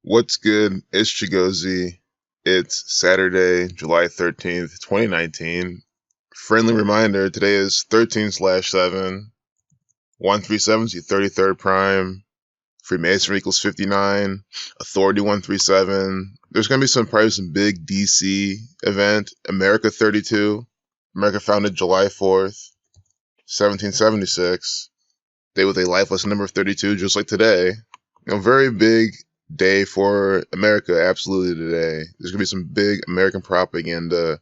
What's good? It's Chigozy. It's Saturday, July 13th, 2019. Friendly reminder, today is 13/7. 137 is the 33rd prime. Freemasonry equals 59. Authority 137. There's going to be probably some big DC event. America 32. America founded July 4th, 1776. Day with a lifeless number of 32, just like today. Very big day for America, absolutely today. There's gonna be some big American propaganda.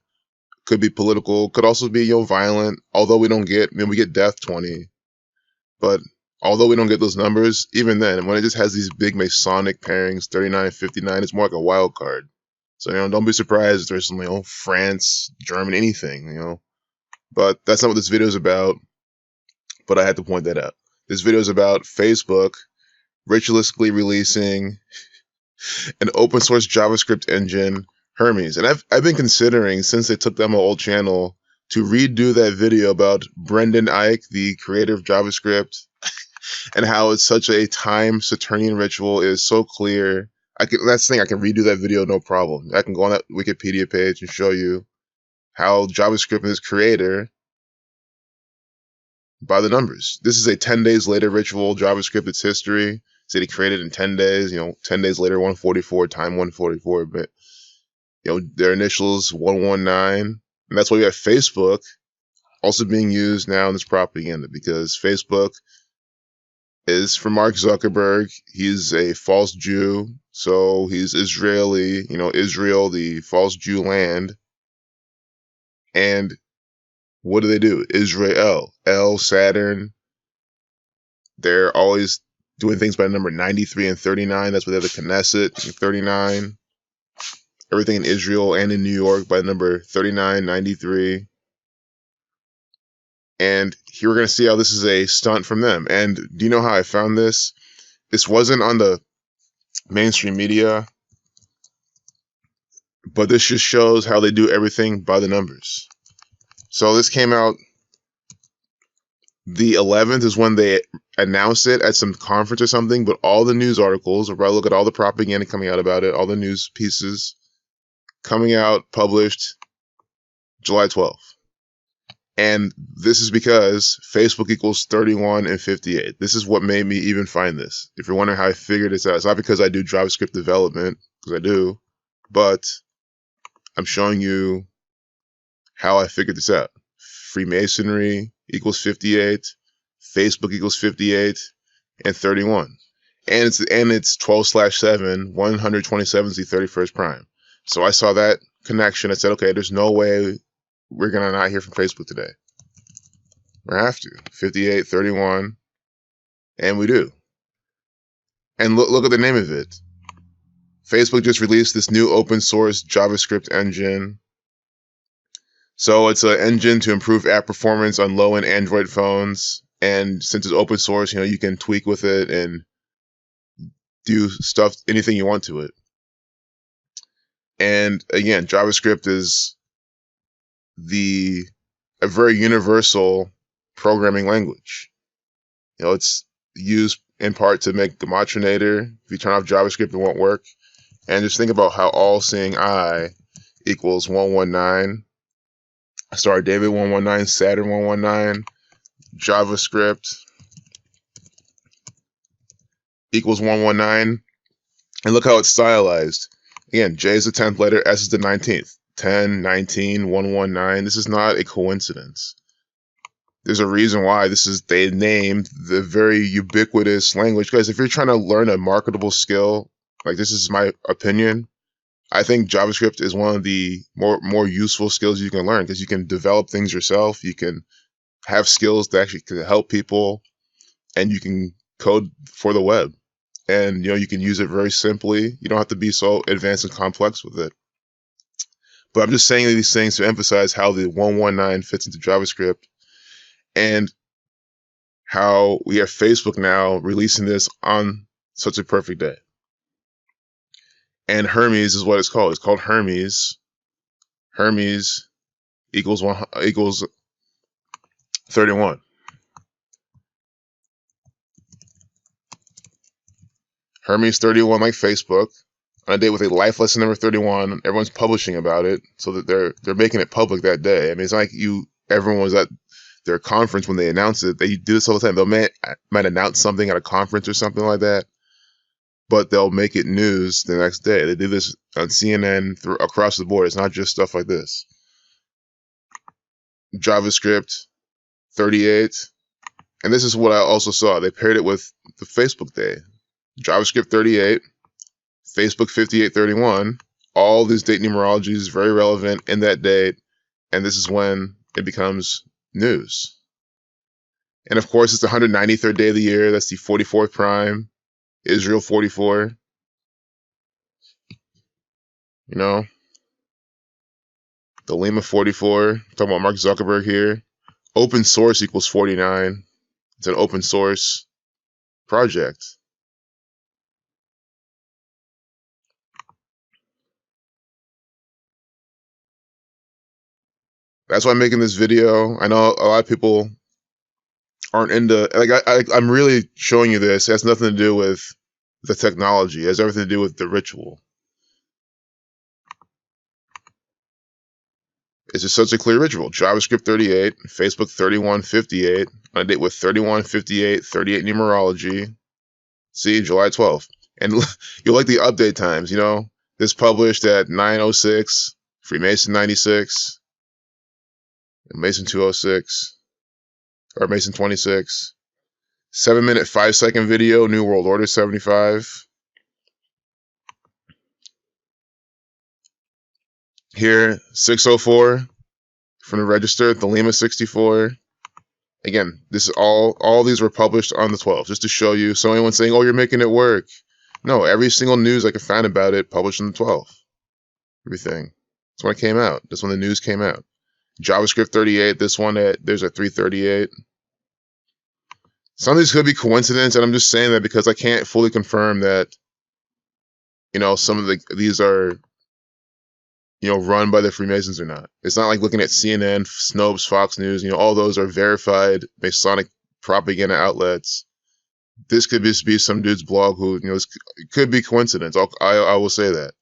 Could be political, could also be violent. Although we don't get, we get death 20, but although we don't get those numbers, even then, when it just has these big Masonic pairings, 39 and 59, it's more like a wild card. So don't be surprised if there's some France, Germany, anything. But that's not what this video is about. But I had to point that out. This video is about Facebook ritualistically releasing an open source JavaScript engine, Hermes. And I've been considering, since they took down my old channel, to redo that video about Brendan Eich, the creator of JavaScript, and how it's such a time Saturnian ritual. Is so clear. That's the thing, I can redo that video, no problem. I can go on that Wikipedia page and show you how JavaScript and its creator by the numbers. This is a 10 days later ritual. JavaScript, its history. Said he created in 10 days, 10 days later, 144, time 144, but, their initials 119. And that's why we have Facebook also being used now in this propaganda, because Facebook is from Mark Zuckerberg. He's a false Jew. So he's Israeli, Israel, the false Jew land. And what do? Israel, Saturn. They're always doing things by number 93 and 39. That's why they have the Knesset, 39. Everything in Israel and in New York by number 39, 93. And here we're going to see how this is a stunt from them. And do you know how I found this? This wasn't on the mainstream media, but this just shows how they do everything by the numbers. So this came out the 11th is when they announced it at some conference or something, but all the news articles, or look at all the propaganda coming out about it, all the news pieces coming out, published July 12th. And this is because Facebook equals 31 and 58. This is what made me even find this. If you're wondering how I figured this out, it's not because I do JavaScript development, because I do, but I'm showing you how I figured this out. Freemasonry equals 58, Facebook equals 58, and 31. And it's 12/7, 127 is the 31st prime. So I saw that connection. I said, okay, there's no way we're going to not hear from Facebook today. We have to. 58, 31, and we do. And look at the name of it. Facebook just released this new open source JavaScript engine. So it's an engine to improve app performance on low-end Android phones. And since it's open source, you can tweak with it and do stuff, anything you want to it. And again, JavaScript is a very universal programming language. It's used in part to make gematria. If you turn off JavaScript, it won't work. And just think about how all-seeing I equals 119. Star David 119, Saturn 119, JavaScript equals 119. And look how it's stylized. Again, J is the 10th letter, S is the 19th. 10, 19, 119. This is not a coincidence. There's a reason why they named the very ubiquitous language. Because if you're trying to learn a marketable skill, like this is my opinion, I think JavaScript is one of the more useful skills you can learn, because you can develop things yourself. You can have skills that actually can help people, and you can code for the web. And, you can use it very simply. You don't have to be so advanced and complex with it. But I'm just saying these things to emphasize how the 119 fits into JavaScript, and how we have Facebook now releasing this on such a perfect day. And Hermes is what it's called. It's called Hermes. Hermes equals 31. Hermes 31, like Facebook. on a date with a life lesson number 31. Everyone's publishing about it, so that they're making it public that day. I mean, it's not like everyone was at their conference when they announced it. They do this all the time. They might announce something at a conference or something like that, but they'll make it news the next day. They do this on CNN across the board. It's not just stuff like this. JavaScript 38. And this is what I also saw. They paired it with the Facebook day. JavaScript 38, Facebook 5831. All these date numerology is very relevant in that date. And this is when it becomes news. And of course, it's the 193rd day of the year. That's the 44th prime. Israel 44. You know, the Lima 44. Talking about Mark Zuckerberg here. Open source equals 49. It's an open source project. That's why I'm making this video. I know a lot of people aren't into, like, I'm really showing you this. It has nothing to do with the technology. It has everything to do with the ritual. It's just such a clear ritual. JavaScript 38, Facebook 3158, on a date with 3158, 38 numerology. See, July 12th. And you'll like the update times, you know? This published at 9:06, Freemason 96, Mason 206, or Mason 26. 7-minute 5-second video, New World Order 75. Here, 6:04 from the register, the Lima 64. Again, this is all these were published on the 12th, just to show you. So anyone saying, oh, you're making it work. No, every single news I could find about it published on the 12th. Everything. That's when it came out. That's when the news came out. JavaScript 38, this one, there's a 338. Some of these could be coincidence, and I'm just saying that because I can't fully confirm that, you know, some of these are, you know, run by the Freemasons or not. It's not like looking at CNN, Snopes, Fox News, you know, all those are verified Masonic propaganda outlets. This could just be some dude's blog who, you know, it could be coincidence. I will say that.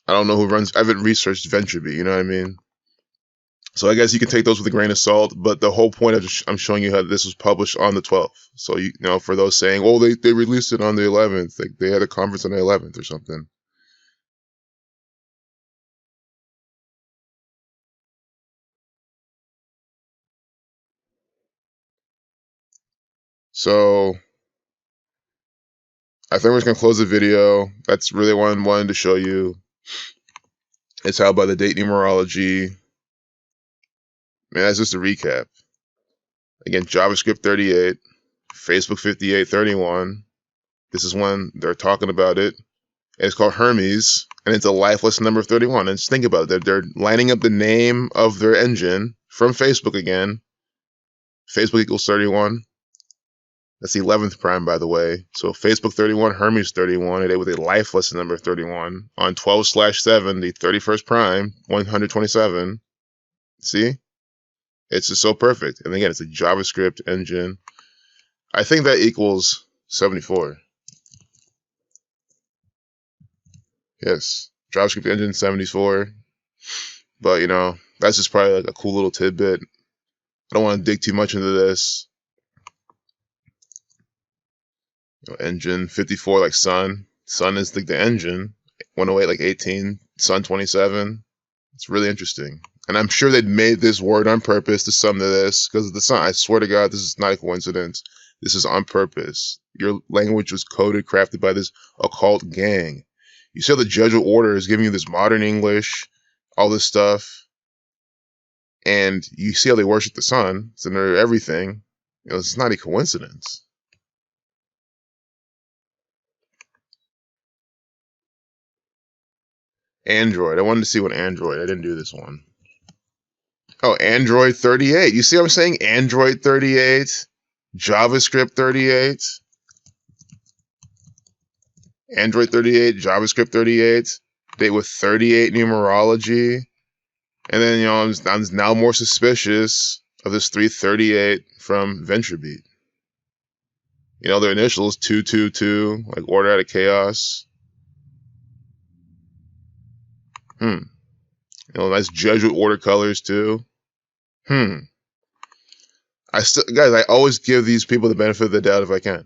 I don't know who runs, I haven't researched VentureBeat, you know what I mean? So I guess you can take those with a grain of salt, but the whole point of I'm showing you how this was published on the 12th. So, you know, for those saying, oh, they released it on the 11th, they had a conference on the 11th or something. So I think we're just going to close the video. That's really what I wanted to show you. It's how by the date numerology. Man, that's just a recap. Again, JavaScript 38, Facebook 5831. This is when they're talking about it. And it's called Hermes, and it's a life lesson number 31. And just think about it. They're lining up the name of their engine from Facebook again. Facebook equals 31. That's the 11th prime, by the way. So Facebook 31, Hermes 31, a day with a life lesson number 31. On 12/7, the 31st prime, 127. See? It's just so perfect. And again, it's a JavaScript engine. I think that equals 74. Yes, JavaScript engine 74. But, you know, that's just probably like a cool little tidbit. I don't want to dig too much into this. You know, engine 54, like sun. Sun is like the engine. 108, like 18. Sun 27. It's really interesting. And I'm sure they'd made this word on purpose to sum to this because of the sun. I swear to God, this is not a coincidence. This is on purpose. Your language was coded, crafted by this occult gang. You see how the Jesuit order is giving you this modern English, all this stuff. And you see how they worship the sun. It's under everything. You know, it's not a coincidence. Android. I wanted to see what Android. I didn't do this one. Oh, Android 38. You see what I'm saying? Android 38. JavaScript 38. Android 38. JavaScript 38. Date with 38 numerology. And then, you know, I'm now more suspicious of this 338 from VentureBeat. You know, their initials 222, like order out of chaos. You know, nice Jesuit watercolors too. Guys, I always give these people the benefit of the doubt if I can.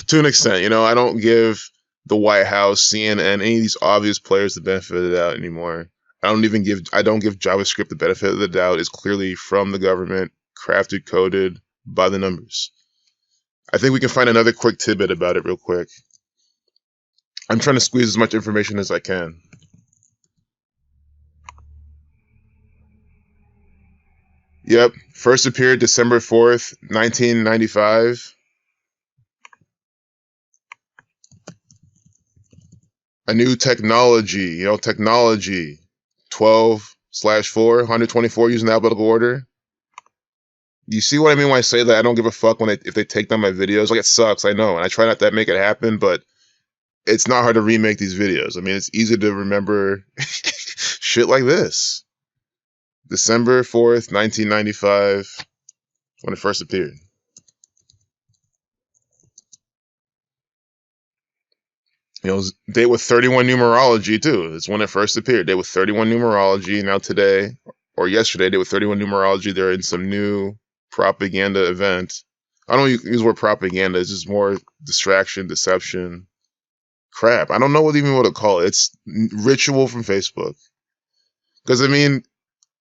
To an extent, you know, I don't give the White House, CNN, any of these obvious players the benefit of the doubt anymore. I don't give JavaScript the benefit of the doubt. It's clearly from the government, crafted, coded by the numbers. I think we can find another quick tidbit about it real quick. I'm trying to squeeze as much information as I can. Yep, first appeared December 4th, 1995. A new technology, technology, 12/4, 124 using alphabetical order. You see what I mean when I say that I don't give a fuck if they take down my videos? Like, it sucks, I know, and I try not to make it happen, but it's not hard to remake these videos. I mean, it's easy to remember shit like this. December 4th, 1995, when it first appeared. Date with 31 numerology too. It's when it first appeared. Date with 31 numerology. Now today, or yesterday, date with 31 numerology. They're in some new propaganda event. I don't use the word propaganda. It's just more distraction, deception, crap. I don't know what to call it. It's ritual from Facebook. Because, I mean,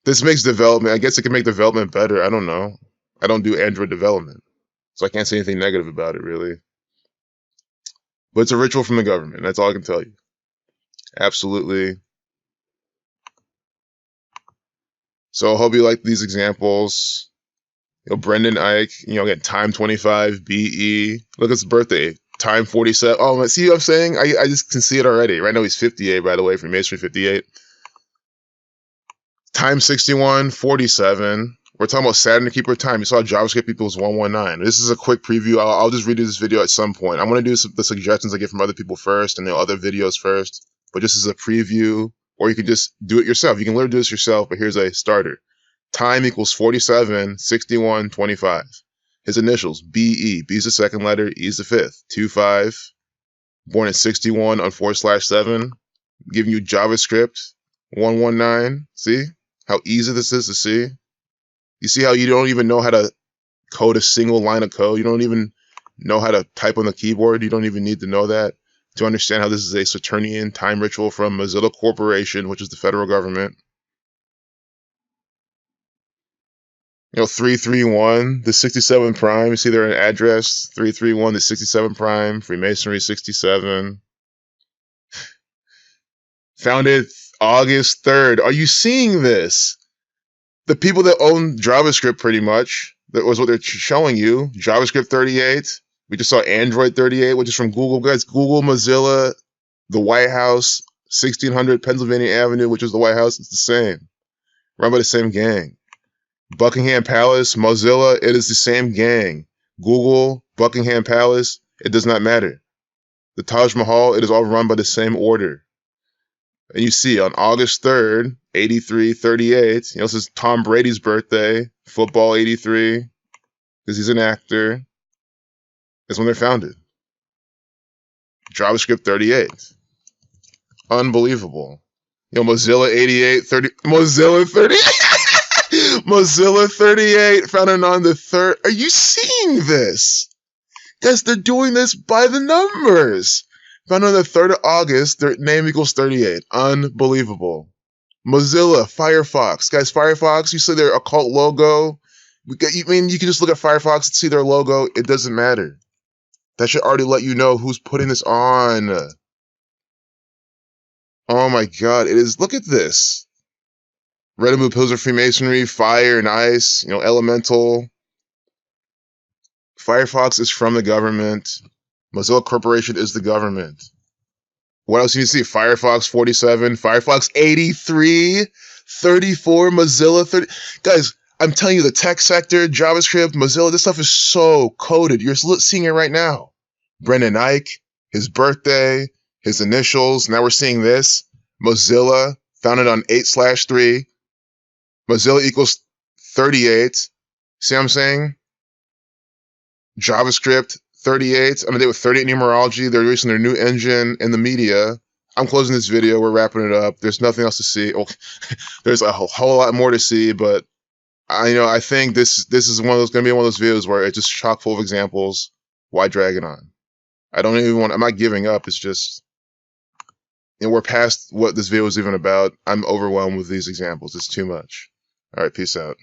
this makes development. I guess it can make development better. I don't know. I don't do Android development, so I can't say anything negative about it, really. But it's a ritual from the government. That's all I can tell you. Absolutely. So I hope you like these examples. Brendan Eich, again, time 25, BE. Look at his birthday. Time 47. Oh, see what I'm saying? I just can see it already. Right now he's 58, by the way, Freemasonry 58. Time 61, 47. We're talking about Saturn, the keeper of time. You saw JavaScript equals 119. This is a quick preview. I'll just redo this video at some point. I'm going to do the suggestions I get from other people first and the other videos first. But just as a preview, or you can just do it yourself. You can literally do this yourself, but here's a starter. Time equals 47, 61, 25. His initials, BE. B is the second letter, E is the fifth. 25. Born in 61 on /7. Giving you JavaScript 119. See how easy this is to see? You see how you don't even know how to code a single line of code? You don't even know how to type on the keyboard? You don't even need to know that to understand how this is a Saturnian time ritual from Mozilla Corporation, which is the federal government. 331, the 67 prime. You see there an address, 331, the 67 prime, Freemasonry 67. Founded August 3rd. Are you seeing this? The people that own JavaScript, pretty much, that was what they're showing you. JavaScript 38. We just saw Android 38, which is from Google. Guys, Google, Mozilla, the White House, 1600 Pennsylvania Avenue, which is the White House. It's the same. Run by the same gang. Buckingham Palace, Mozilla, it is the same gang. Google, Buckingham Palace, it does not matter. The Taj Mahal, it is all run by the same order. And you see, on August 3rd, 8338, this is Tom Brady's birthday, football 83, because he's an actor. That's when they're founded. JavaScript 38. Unbelievable. Mozilla 88, 30, Mozilla 38. Mozilla 38, founded on the 3rd. Are you seeing this? Guys, they're doing this by the numbers. Founded on the 3rd of August, their name equals 38. Unbelievable. Mozilla, Firefox. Guys, Firefox, you see their occult logo. You can just look at Firefox and see their logo. It doesn't matter. That should already let you know who's putting this on. Oh my God, it is. Look at this. Red and blue pillars of Freemasonry, fire and ice, elemental. Firefox is from the government. Mozilla Corporation is the government. What else do you see? Firefox 47, Firefox 83, 34, Mozilla 30. Guys, I'm telling you, the tech sector, JavaScript, Mozilla, this stuff is so coded. You're seeing it right now. Brendan Eich, his birthday, his initials. Now we're seeing this. Mozilla, founded on 8/3. Mozilla equals 38. See what I'm saying? JavaScript 38. On a day with 38 numerology. They're releasing their new engine in the media. I'm closing this video. We're wrapping it up. There's nothing else to see. Oh, there's a whole lot more to see, but I think this is going to be one of those videos where it's just chock full of examples. Why drag it on? I'm not giving up. It's just, we're past what this video is even about. I'm overwhelmed with these examples. It's too much. All right, peace out.